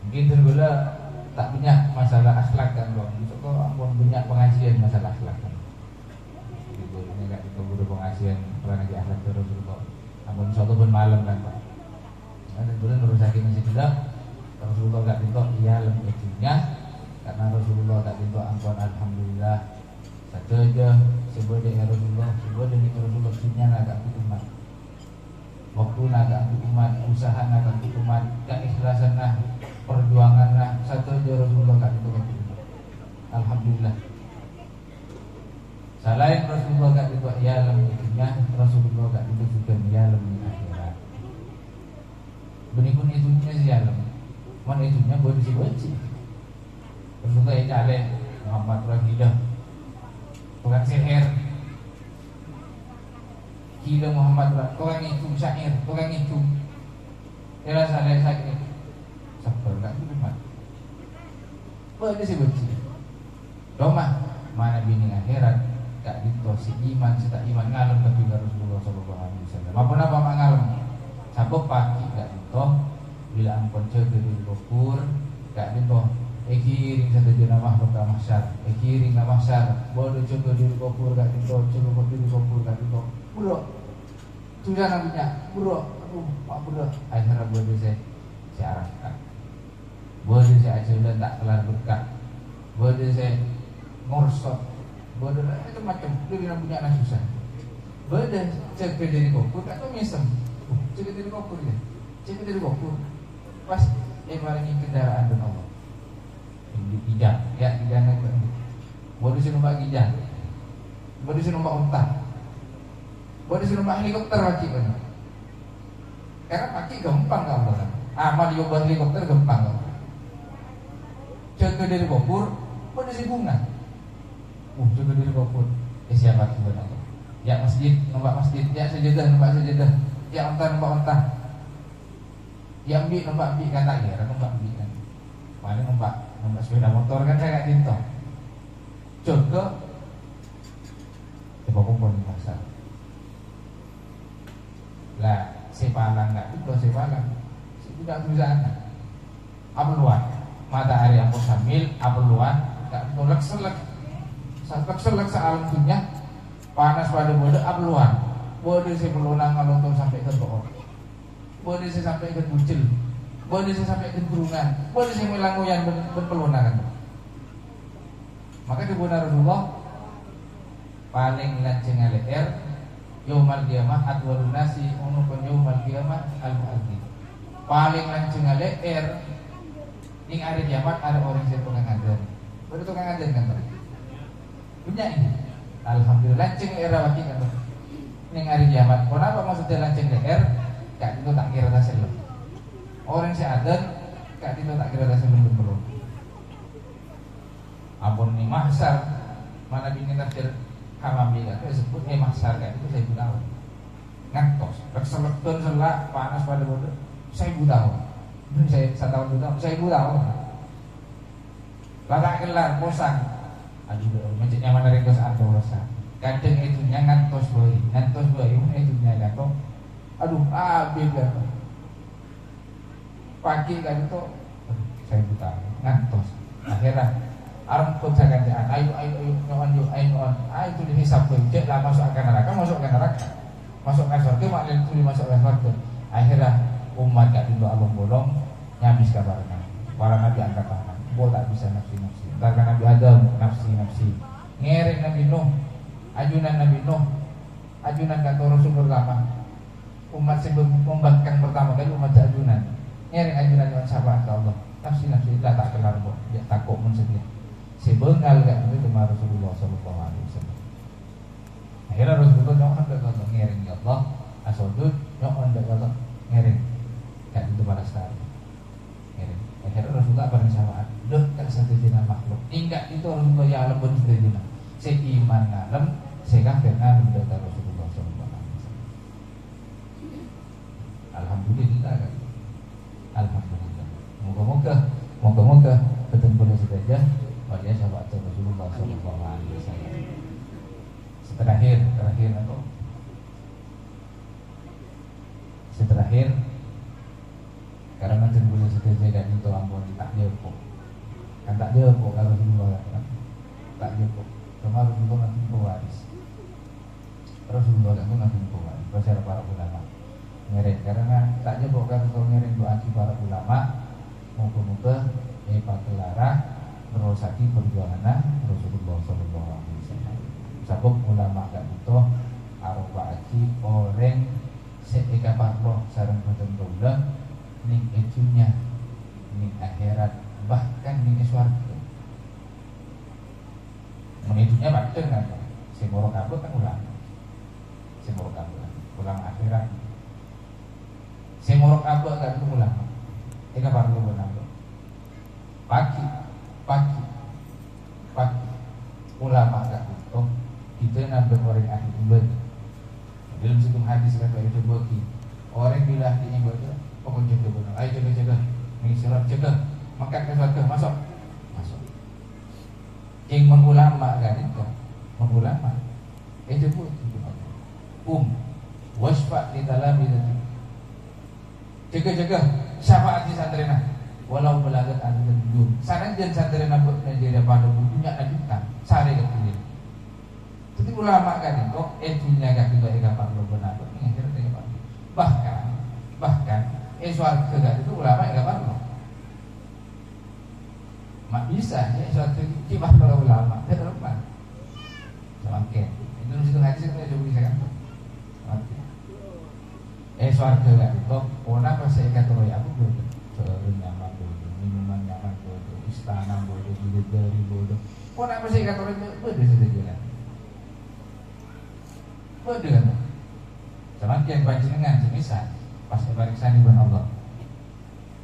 Mungkin tergula tak punya masalah akhlak kan bang. Untuk kau ampun punya pengajian masalah akhlak kan. Ibu ini gak dikeburu pengajian pernah lagi akhlak terus kok. Ampun suatu pun malam kan pak. Nah tergula nerusakin masih tidak. Rasulullah gak dintok iya lembajinya. Karena Rasulullah gak dintok ampun alhamdulillah. Satu aja sebagai Rasulullah, sebagai Rasulullah dunia agak kutumat, waktu agak kutumat, usaha agak kutumat, keikhlasan nah, perjuangan nah, satu aja Rasulullah gak kutumat. Alhamdulillah. Selain Rasulullah gak kutumat ya dalam dunia, Rasulullah gak kutumat juga ya dalam akhirat. Benikun itunya sih alam, mana itunya boleh dibaca. Rasulullah yang cale Muhammad Rahidah. Tukang sihir gila Muhammad tukang itu syair, tukang itu dia sadar sakit sabar gak cuma boleh sih benci doma mana bini akhirat gak ditosi iman serta iman ngalem tapi Rasulullah SAW apa ngalem sabuk pagi gak ditoh bila ampun jaga diri kubur gak ditoh kiring satu jana makhluk ke mahsyar kiring ke mahsyar bodoh coba diri kubur gak dito coba diri kubur gak dito bro sudah namanya bro pak bro akhirnya bodoh saya arahkan bodoh saya ajudan tak kelar berkah bodoh saya ngorsot bodoh itu macam diri namanya anak susah bodoh coba diri kubur gak tau mesem coba diri kubur ya coba diri kubur pas paling kendaraan dan Allah dijak ya dijana boleh sih numpak gijah boleh sih numpak unta boleh sih numpak helikopter lagi kan karena pagi gampang kamu kan amal diubah helikopter gampang kamu jaga dari kubur boleh sih bunga jaga dari kubur siapa sebenarnya ya masjid numpak masjid ya sajadah numpak sajadah ya unta ya ambil numpak kata ya numpak kan paling numpak sepeda motor kan saya gak cinta coba coba kumpul di pasar lah sepalang gak itu sepalang tidak tulisan apluan matahari ampun sambil apluan gak tolak selek sealam dunia panas pada bodoh apluan bodoh si pelunang kalau tuh sampai ke bawah bodoh si sampai ke bucil boleh saya sampai ke kurungan, boleh saya melangoyan berpelonangan. Maka dibuat Rasulullah paling lanceng leher, yaumal qiyamah adwalun nasi unukun yaumal qiyamah al-mu'adzin. Paling lanceng leher, ing hari kiamat ada orang yang tukang ngajar. Baru tukang ngajar kan? Punya ini. Alhamdulillah lanceng leher wakil kan? Ing hari kiamat. Kenapa maksudnya lanceng leher? Gak itu tak kira tak selem. Orang seadan gak itu tak kira rasa belum ampun nih mahsar mana bini tafsir Hamami kan disebut masyarakat itu 1000 tahun. Ngantos, keselekton selak panas pada bodoh 1000 tahun. Ini saya 1 tahun 2 tahun 1000 tahun. Lata kelar bosan. Aduh, macamnya mana rekos atau bosan. Kadang itunya ngantos boy itunya kan. Aduh, habis kan. Pagi kan itu 1000 tahun ngantos. Akhirnya arang pejagaan ayo nyon itu dihisap cek lah masuk ke neraka masukkan surga maknanya itu masuk ke surga. Akhirnya umat gak dindo abang bolong nyabis kabarnya para nabi angkat tangan bo tak bisa nafsi karena Nabi Adam nafsi ngereng Nabi Nuh ajunan Nabi Nuh ajunan kata Rasul pertama umat sebelum membangkang pertama kali umat ajunan ngereng ajunan yang sahabat Allah nafsi lah tak kelar bo ya takut mun sedih sebengal gak itu sama Rasulullah sallallahu alaihi wasallam. Akhirnya Rasulullah nyokon dak kata ngereng ya Allah asodud nyokon dak kata ngereng gak itu pada sekali ngereng. Akhirnya Rasulullah bareng samaan loh tak satujina makhluk ingat itu Rasulullah ya alam pun satujina seiman ngalem sekafir ngalem dak Rasulullah sallallahu alaihi wasallam. Alhamdulillah kan. Alhamdulillah. Moga-moga ketemu saja wajah sahabat Rasulullah sallallahu alaihi wasallam. Terakhir atau terakhir karena nanti boleh saja dan itu ampun tak jepuk kan tak jepuk kalau Rasulullah kan tak jepuk cuma Rasulullah nanti pewaris Rasulullah nanti pewaris bersama para ulama ngereng karena tak jepuk kan kalau ngereng doa para ulama moga-moga pagelaran merosaki perjuangan Rasulullah sallallahu alaihi wasallam. Sabab ulama gak butuh aroba aji orang seeka parloh sareng boten kula ning ejunya ning akhirat bahkan ning swarga. Menujunya macam kan semoro kabeh kan ulama. Semoro kabeh ulama akhirat. Semoro kabeh kan ulama. Eka parloh benar. Pagi ulama gak butuh kita nambah orang ahli ubat dalam satu hadis kata itu bagi orang bila ahlinya baca pokok jaga benar ayo jaga mengisyarat jaga makan ke surga masuk yang mengulama kan itu mengulama itu pun wasfa di dalam itu jaga syafaat di santrena walau belagat anda jujur sarang dan santrena jadi pada bukunya lanjutkan sare kemudian jadi ulama kan itu etunya gak juga eka parlo benar ini akhirnya eka parlo bahkan suarga kan itu ulama eka parlo mak bisa ya suarga itu parlo ulama dia terlepas semakin itu situ hadis itu coba bisa kan suarga kan itu orang pas eka terus aku bodoh nyaman bodoh minuman nyaman bodoh istana bodoh bidadari bodoh orang pas eka terus bodoh sudah jalan bodoh kan sama yang panjenengan semisal pas kebariksan di Allah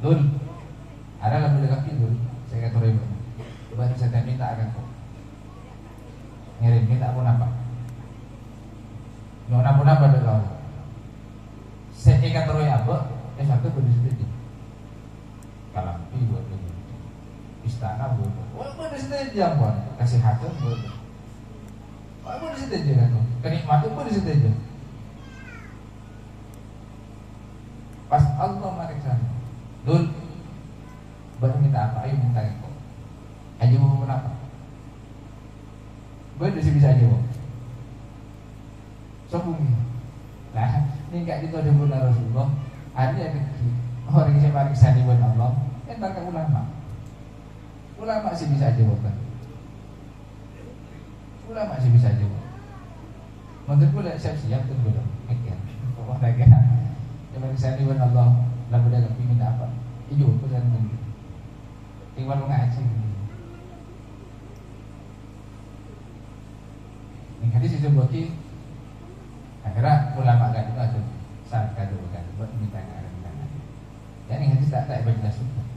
dul ada lebih dekat itu saya kata ibu baru saya minta akan kok ngirim minta pun apa nyona pun apa dulu saya kata roy apa satu berdiri kalampi buat istana bodoh walaupun di situ jam pun kasih hati bodoh walaupun di situ aja kan kenikmatan pun di situ aja pas Allah mereka dul baru minta apa ayo minta kok aja mau kenapa bodoh sih bisa aja kok sombong nah ini gak ditolong benar Rasulullah ada yang orang yang paling sani buat Allah entar ke ulama sih bisa aja bukan ulama sih bisa aja bukan menurut gue siap-siap tuh gue dong pokok lagi yang paling sani buat Allah lalu dia lebih minta apa hijau itu saya nunggu tinggal ngaji ini hadis itu bagi akhirnya ulama kan itu ada saat kado kan buat minta dan yang hadis tak baca sunnah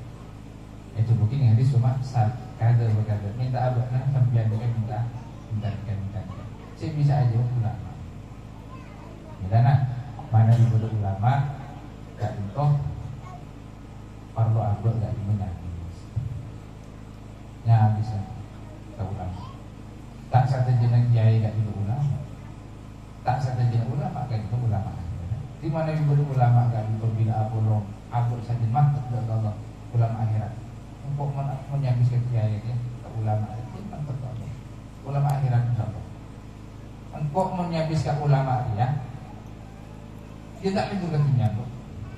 itu mungkin hadis cuma saat kado minta abadnya sampai minta saya bisa aja ulama. Karena mana diburu ulama gak itu perlu abad gak dimenangis. Nya bisa tak ulama. Tak satu jenis kiai gak diburu ulama. Tak satu jenis ulama gak diburu ulama. Di mana diburu ulama gak diburu bila abad saja mantap dari Allah ulama akhirat. Untuk menyabiskan kiai ya, ulama itu mantap dari Allah. Ulama akhirat insyaallah. Engkau menyabiskan ulama dia tak libur ke dunia tuh,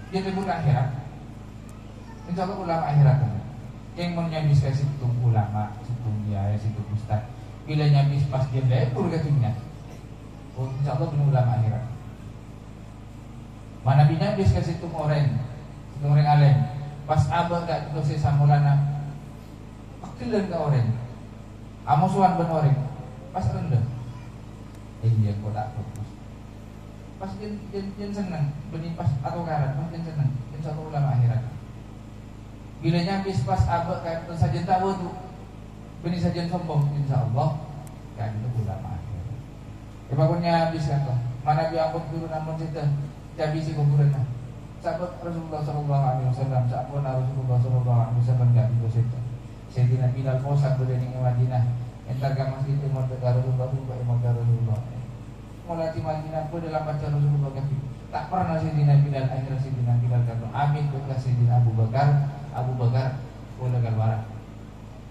dia libur ke akhirat. Insya Allah ulama akhirat kan, yang menyabiskan situ ulama, situ kiai, situ ustaz. Bila nyabis pas dia libur ke dunia, oh insya Allah benar ulama akhirat. Mana nyabis ke situ orang alim, pas abah gak itu si samulana, pakilan ke orang, amusuhan ben orang, pas rendah, dia kodak fokus. Pas jen senang, benih pas atau karat, pas jen senang, insya Allah ulama akhirat. Bila nyabis pas abad kayak itu saja tahu tu, benih saja sombong, insya Allah kayak itu ulama akhirat. Pokoknya habis kan, mana biangkut dulu namun kita habisi kuburan. Sahabat Rasulullah SAW, sahabat Rasulullah SAW gak itu situ. Sayyidina Bilal Mosak berada di Madinah, entar ke masjid Imam Rasulullah, Imam Rasulullah. Mulai di Madinah pun dalam baca Rasulullah kafir. Tak pernah Sayyidina Bilal akhirnya Sayyidina Bilal kata amin kepada Sayyidina Abu Bakar boleh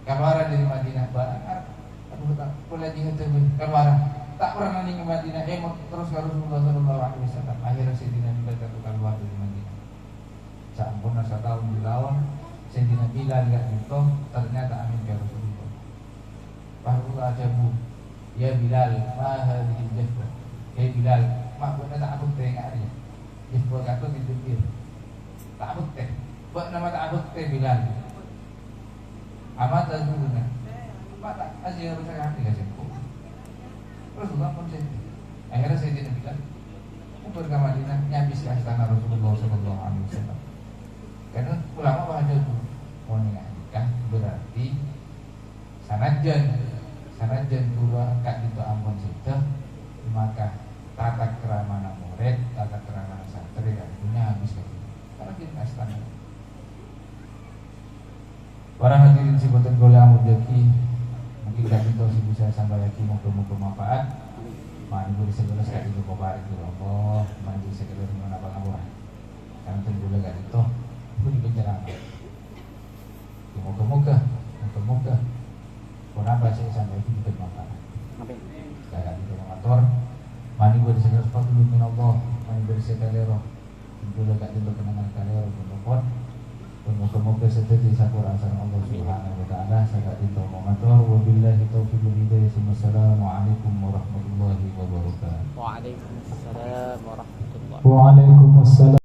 kalwara dari Madinah bakar Abu Bakar boleh dihentikan kalwara. Tak pernah di Madinah terus ke Rasulullah SAW. Akhirnya Sayyidina Bilal kata kalwara dari Madinah. Sampun asa tahun dilawan Sayyidina Bilal gak itu ternyata amin ke Rasulullah. Bahwa ajabu ya Bilal ma hadhihi jahwa. Bilal, mak buat tak abut teh ngari. Dia buat kata tidur. Tak abut teh. Buat nama tak abut teh Bilal. Amat azuna. Mak tak asyik rusak hati kasih. Rasulullah pun saya. Akhirnya saya tidak bilang. Untuk ke Madinah nyabis ke istana Rasulullah SAW. Karena ulama bahagia itu mau nikah berarti sanajan dua kak itu ampun situ maka tata kerama murid, tata kerama santri dan punya habis lagi. Karena kita istana. Para hadirin sibutan goleh amud jaki, mungkin gak itu sih bisa sampai lagi muka-muka manfaat. Mari boleh segala sekali itu kobarik itu Allah, mari segala mana apa ngapura. Karena tentu gak itu, itu di penjara. Muka-muka. Kenapa saya sampai itu juga manfaat? Gak itu mengatur. Mani bersegera sepatu min Allah, mani bersegera lero. Tentulah gak tentu kenangan kalero pun semoga seperti sapura asal Allah Subhanahu wa taala sagat itu mengatur wabillahi taufiq wal hidayah. Assalamualaikum warahmatullahi wabarakatuh. Waalaikumsalam warahmatullahi. Waalaikumsalam.